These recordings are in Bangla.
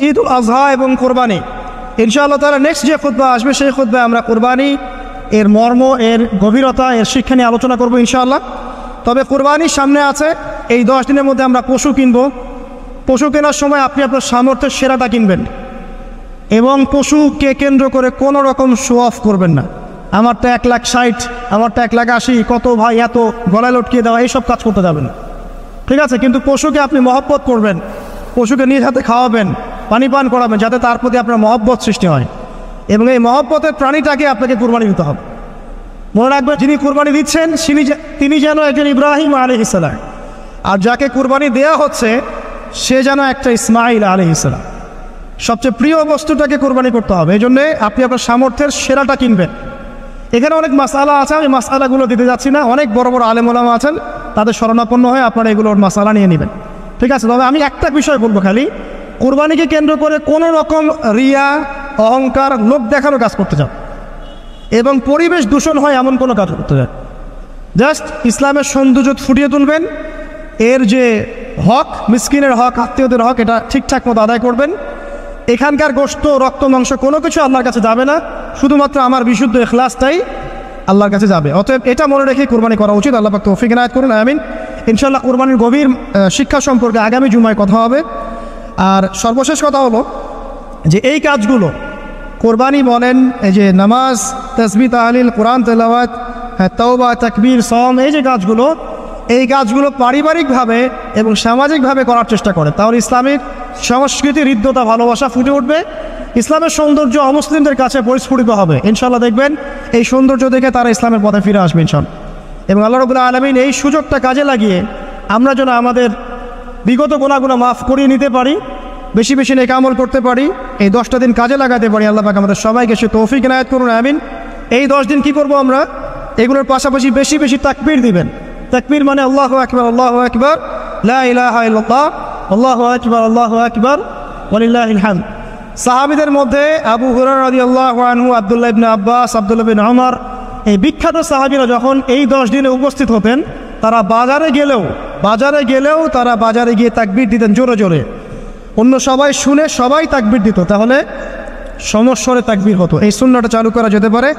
ঈদুল আজহা এবং কোরবানি। ইনশাআল্লাহ তাআলা নেক্সট যে খুতবা আসবে সেই খুতবায় আমরা কোরবানি এর মর্ম, এর গভীরতা, এর শিক্ষা নিয়ে আলোচনা করবো ইনশাআল্লাহ। তবে কোরবানির সামনে আছে, এই 10 দিনের মধ্যে আমরা পশু কিনবো। পশু কেনার সময় আপনি আপনার সামর্থ্যের সেরাটা কিনবেন এবং পশুকে কেন্দ্র করে কোনো রকম শো অফ করবেন না। আমারটা 1,60,000, আমারটা 1,80,000, কত ভাই এত গলায় লটকিয়ে দেওয়া, এইসব কাজ করতে যাবেন না, ঠিক আছে? কিন্তু পশুকে আপনি মহব্বত করবেন, পশুকে নিজ হাতে খাওয়াবেন, পানি পান করাবেন, যাতে তার প্রতি আপনার মহব্বত সৃষ্টি হয়। এবং এই মহব্বতের প্রাণীটাকে আপনাকে কুরবানি দিতে হবে। মনে রাখবেন, যিনি কুরবানি দিচ্ছেন তিনি যেন একজন ইব্রাহিম আলাইহিস সালাম, আর যাকে কুরবানি দেওয়া হচ্ছে সে যেন একটা ইসমাইল আলাইহিস সালাম। সবচেয়ে প্রিয় বস্তুটাকে কুরবানি করতে হবে। এই জন্যে আপনি আপনার সামর্থ্যের সেরাটা কিনবেন। এখানে অনেক মাসালা আছে, আমি মাসালাগুলো দিতে যাচ্ছি না। অনেক বড় বড় আলেম ওলামা আছেন, তাদের শরণাপন্ন হয়ে আপনারা এগুলোর মাসালা নিয়ে নেবেন, ঠিক আছে? তবে আমি একটা বিষয় বলবো, খালি কুরবানিকে কেন্দ্র করে কোনো রকম রিয়া, অহংকার, লোক দেখানো কাজ করতে যান এবং পরিবেশ দূষণ হয় এমন কোনো কাজ করতে যান। জাস্ট ইসলামের সৌন্দর্য ফুটিয়ে তুলবেন, এর যে হক, মিসকিনের হক, আত্মীয়দের হক, এটা ঠিকঠাক মতো আদায় করবেন। এখানকার গোশত, রক্ত, মাংস কোনো কিছু আল্লাহর কাছে যাবে না, শুধুমাত্র আমার বিশুদ্ধ ইখলাসটাই আল্লাহর কাছে যাবে। অতএব এটা মনে রেখে কুরবানি করা উচিত। আল্লাহ পাক তৌফিক ইনায়াত করুন, আমিন। ইনশাআল্লাহ কুরবানির গভীর শিক্ষা সম্পর্কে আগামী জুমায় কথা হবে। আর সর্বশেষ কথা হলো যে এই কাজগুলো, কোরবানি বলেন, এই যে নামাজ, তাসবিহ, তাহলিল, কোরআন তেলাওয়াত, তাওবা, তাকবীর, সওম, এই কাজগুলো পারিবারিকভাবে এবং সামাজিকভাবে করার চেষ্টা করে, তাহলে ইসলামিক সংস্কৃতি, হৃদ্যতা, ভালোবাসা ফুটে উঠবে। ইসলামের সৌন্দর্য অমুসলিমদের কাছে পরিস্ফুটিত হবে। ইনশাআল্লাহ দেখবেন এই সৌন্দর্য দেখে তারা ইসলামের পথে ফিরে আসবে ইনশাআল্লাহ। এবং আল্লাহ রাব্বুল আলামিন এই সুযোগটা কাজে লাগিয়ে আমরা যেন আমাদের বিগত গুনাহগুলো মাফ করিয়ে নিতে পারি, বেশি বেশি নেক আমল করতে পারি, এই 10টা দিন কাজে লাগাতে পারি। আল্লাহ পাক আমাদের সবাইকে সে তৌফিক ইনায়াত করুন, আমিন। এই 10 দিন কি করব আমরা? এগুলোর পাশাপাশি বেশি বেশি তাকবীর দিবেন। তাকবীর মানে আল্লাহু আকবার, আল্লাহু আকবার, লা ইলাহা ইল্লাল্লাহ, আল্লাহু আকবার, আল্লাহু আকবার, ওয়ালিল্লাহিল হামদ। সাহাবীদের মধ্যে আবু হুরায়রা রাদিয়াল্লাহু আনহু, আব্দুল্লাহ ইবনে আব্বাস, আব্দুল্লাহ বিন ওমর, এই বিখ্যাত সাহাবীরা যখন এই 10 দিনে উপস্থিত হতেন, তারা বাজারে গেলেও তারা বাজারে গিয়ে তাকবীর দিতেন জোরে জোরে। অন্য সবাই শুনে সবাই তাকবীর দিত, তাহলে সমস্বরে তাকবীর হতো। এই সুন্নাহটা চালু করা যেতে পারে।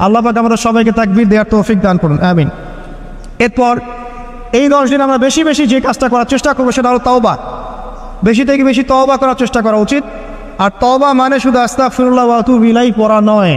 আল্লাহ পাক আমাদের সবাইকে তাকবীর দেওয়ার তৌফিক দান করুন, আমিন। এরপর এই 10 দিন আমরা বেশি বেশি যে কাজটা করার চেষ্টা করবো সেটা হলো তওবা। বেশি থেকে বেশি তওবা করার চেষ্টা করা উচিত। আর তওবা মানে শুধু আস্তাগফিরুল্লাহ ওয়া আতুবু ইলাইহি পড়া নয়,